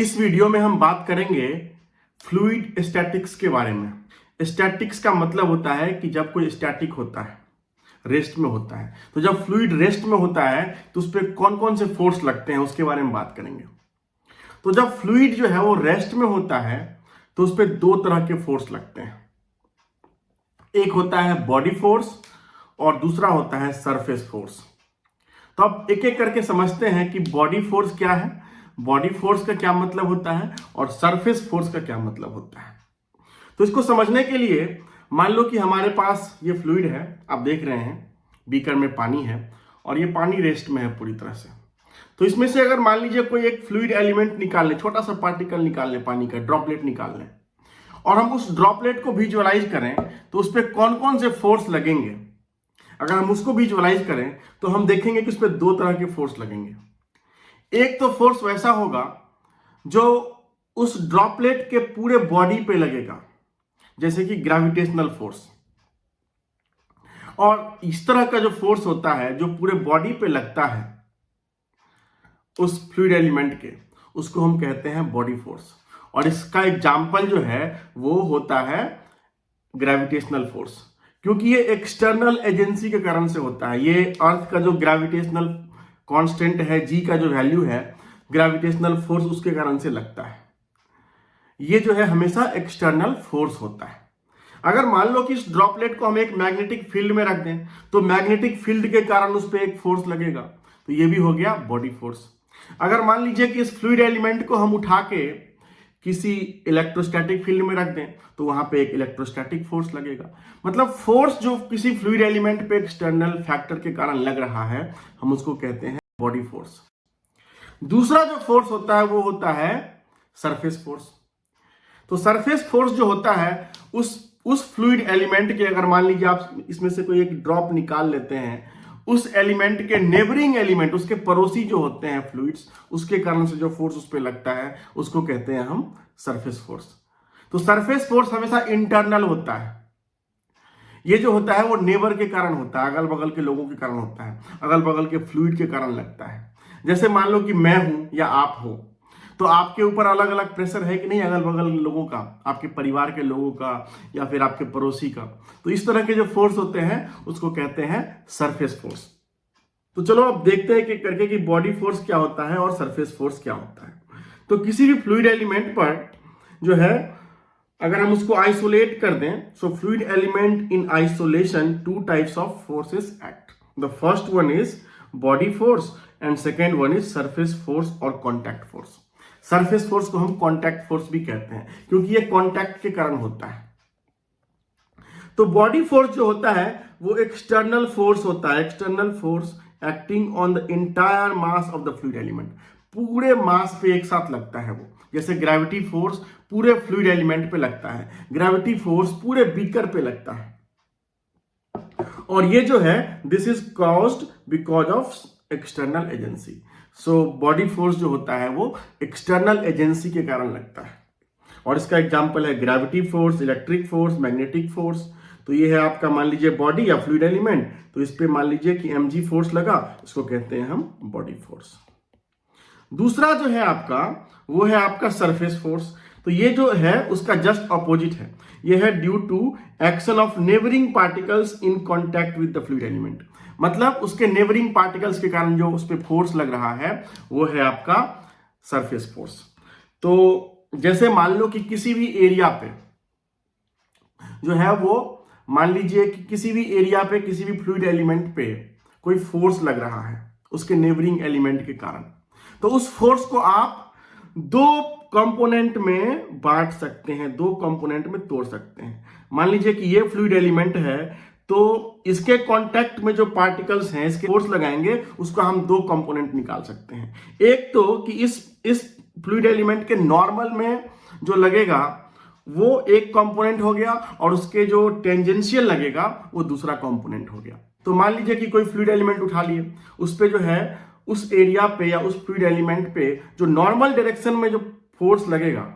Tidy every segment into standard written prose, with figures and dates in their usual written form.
इस वीडियो में हम बात करेंगे फ्लूइड स्टैटिक्स के बारे में। स्टैटिक्स का मतलब होता है कि जब कोई स्टैटिक होता है, रेस्ट में होता है, तो जब फ्लूइड रेस्ट में होता है तो उस पर कौन कौन से फोर्स लगते हैं उसके बारे में बात करेंगे। तो जब फ्लूइड जो है वो रेस्ट में होता है तो उस पर दो तरह के फोर्स लगते हैं। एक होता है बॉडी फोर्स और दूसरा होता है सरफेस फोर्स। तो अब एक एक करके समझते हैं कि बॉडी फोर्स क्या है, बॉडी फोर्स का क्या मतलब होता है और सरफेस फोर्स का क्या मतलब होता है। तो इसको समझने के लिए मान लो कि हमारे पास ये फ्लूइड है, आप देख रहे हैं बीकर में पानी है और ये पानी रेस्ट में है पूरी तरह से। तो इसमें से अगर मान लीजिए कोई एक फ्लूइड एलिमेंट निकाल ले, छोटा सा पार्टिकल निकाल ले, पानी का ड्रॉपलेट निकाल लें और हम उस ड्रॉपलेट को विजुअलाइज करें तो उस पर कौन कौन से फोर्स लगेंगे। अगर हम उसको विजुअलाइज करें तो हम देखेंगे कि उस पर दो तरह के फोर्स लगेंगे। एक तो फोर्स वैसा होगा जो उस ड्रॉपलेट के पूरे बॉडी पे लगेगा, जैसे कि ग्रेविटेशनल फोर्स। और इस तरह का जो फोर्स होता है जो पूरे बॉडी पे लगता है उस फ्लूइड एलिमेंट के, उसको हम कहते हैं बॉडी फोर्स। और इसका एग्जाम्पल जो है वो होता है ग्रेविटेशनल फोर्स, क्योंकि ये एक्सटर्नल एजेंसी के कारण से होता है। ये अर्थ का जो ग्रेविटेशनल कांस्टेंट है, जी का जो वैल्यू है, ग्रेविटेशनल फोर्स उसके कारण से लगता है। ये जो है हमेशा एक्सटर्नल फोर्स होता है। अगर मान लो कि इस ड्रॉपलेट को हम एक मैग्नेटिक फील्ड में रख दें तो मैग्नेटिक फील्ड के कारण उस पर एक फोर्स लगेगा, तो ये भी हो गया बॉडी फोर्स। अगर मान लीजिए कि इस फ्लूइड एलिमेंट को हम उठा के किसी इलेक्ट्रोस्टैटिक फील्ड में रख दें तो वहां पे एक इलेक्ट्रोस्टैटिक फोर्स लगेगा। मतलब फोर्स जो किसी फ्लूइड एलिमेंट पे एक्सटर्नल फैक्टर के कारण लग रहा है हम उसको कहते हैं बॉडी फोर्स। दूसरा जो फोर्स होता है वो होता है सरफेस फोर्स। तो सरफेस फोर्स जो होता है उस फ्लूइड एलिमेंट के, अगर मान लीजिए आप इसमें से कोई एक ड्रॉप निकाल लेते हैं, उस एलिमेंट के नेबरिंग एलिमेंट, उसके पड़ोसी जो होते हैं फ्लूइड्स, उसके कारण से जो फोर्स उस पर लगता है उसको कहते हैं हम सरफेस फोर्स। तो सरफेस फोर्स हमेशा इंटरनल होता है। ये जो होता है वो नेबर के कारण होता है, अगल बगल के लोगों के कारण होता है, अगल बगल के फ्लूइड के कारण लगता है। जैसे मान लो कि मैं हूं या आप हो, तो आपके ऊपर अलग अलग प्रेशर है कि नहीं, अगल बगल लोगों का, आपके परिवार के लोगों का या फिर आपके पड़ोसी का। तो इस तरह के जो फोर्स होते हैं उसको कहते हैं सरफेस फोर्स। तो चलो अब देखते हैं कि करके कि बॉडी फोर्स क्या होता है और सरफेस फोर्स क्या होता है। तो किसी भी फ्लूइड एलिमेंट पर जो है अगर हम उसको आइसोलेट कर दें, so fluid element in isolation two types of forces act. The first one is body force and second one is surface force और कॉन्टैक्ट फोर्स। सरफेस फोर्स को हम कॉन्टैक्ट फोर्स भी कहते हैं क्योंकि ये कॉन्टैक्ट के कारण होता है। तो बॉडी फोर्स जो होता है वो एक्सटर्नल फोर्स होता है, external force acting on the entire mass of the fluid element. पूरे मास पे एक साथ लगता है वो। जैसे ग्रेविटी फोर्स पूरे फ्लूइड एलिमेंट पे लगता है, ग्रेविटी फोर्स पूरे बीकर पे लगता है। और ये जो है this is caused because of external agency. So body force जो होता है वो एक्सटर्नल एजेंसी के कारण लगता है। और इसका एग्जांपल है gravity force, electric force, magnetic force. तो ये है आपका मान लीजिए बॉडी या फ्लूइड एलिमेंट, तो इस पे मान लीजिए कि mg फोर्स लगा, इसको कहते हैं हम बॉडी फोर्स। दूसरा जो है आपका वो है आपका सरफेस फोर्स। तो ये जो है उसका जस्ट अपोजिट है। ये है due to action of neighbouring particles in contact with the fluid element. मतलब उसके नेबरिंग पार्टिकल्स के कारण जो उस पर फोर्स लग रहा है वो है आपका सरफेस फोर्स। तो जैसे मान लो कि किसी भी एरिया पे जो है वो मान लीजिए कि किसी भी एरिया पे किसी भी फ्लूइड एलिमेंट पे कोई फोर्स लग रहा है उसके नेबरिंग एलिमेंट के कारण, तो उस फोर्स को आप दो कंपोनेंट में बांट सकते हैं, दो कंपोनेंट में तोड़ सकते हैं। मान लीजिए कि ये फ्लूइड एलिमेंट है तो इसके कांटेक्ट में जो पार्टिकल्स हैं इसके फोर्स लगाएंगे, उसको हम दो कंपोनेंट निकाल सकते हैं। एक तो कि इस फ्लूइड एलिमेंट के नॉर्मल में जो लगेगा वो एक कंपोनेंट हो गया और उसके जो टेंजेंशियल लगेगा वो दूसरा कंपोनेंट हो गया। तो मान लीजिए कि कोई फ्लूइड एलिमेंट उठा लिए, उस पे जो है उस एरिया पे या उस फ्लूइड एलिमेंट पे जो नॉर्मल डायरेक्शन में जो फोर्स लगेगा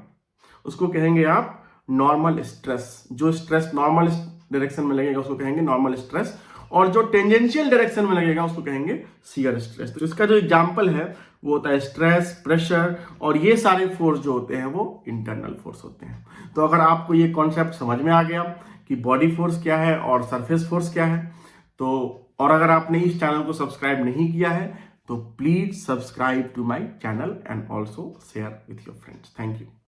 उसको कहेंगे आप नॉर्मल स्ट्रेस। जो स्ट्रेस नॉर्मल डायरेक्शन में लगेगा उसको कहेंगे नॉर्मल स्ट्रेस। और जो टेंजेंशियल डायरेक्शन में लगेगा उसको कहेंगे शियर स्ट्रेस। तो इसका जो एग्जाम्पल है वो होता है स्ट्रेस, प्रेशर, और ये सारे फोर्स जो होते हैं वो इंटरनल फोर्स होते हैं। तो अगर आपको ये कॉन्सेप्ट समझ में आ गया कि बॉडी फोर्स क्या है और सरफेस फोर्स क्या है, तो और अगर आपने इस चैनल को सब्सक्राइब नहीं किया है तो please subscribe to my channel and also share with your friends. Thank you.